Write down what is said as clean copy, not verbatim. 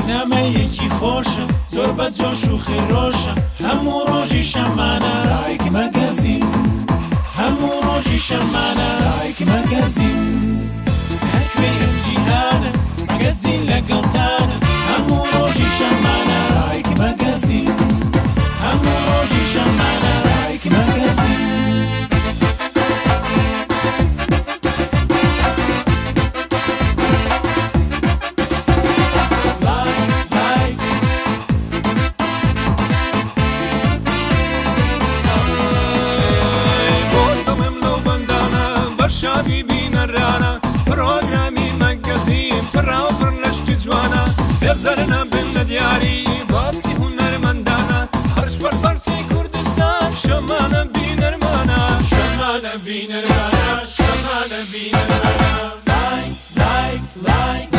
بەرنامەیەکی خۆشە زۆر بەجۆش و خێرۆشە هەموو ڕۆژی شەمانە لایک مەگەزین هەموو ڕۆژی شەمانە لایک مەگەزین هەرکوێ ئەم جیهانە مەگەزین لەگەڵتانە هەموو ڕۆژی شەمانە لایک مەگەزین هەموو ڕۆژی شەمانە لایک مەگەزین شادی بینەرانە پرۆگرامی مەگەزین پڕاوپڕ لەشتی جوانە بێزەرنە بن لە دیاری باسی هونەرمەندانە هەر چوەر فەرسی کوردستان شەمانە بینەرمانە شەمانە بینەرمانە شەمانە بینەرمانە لایک لایک لایک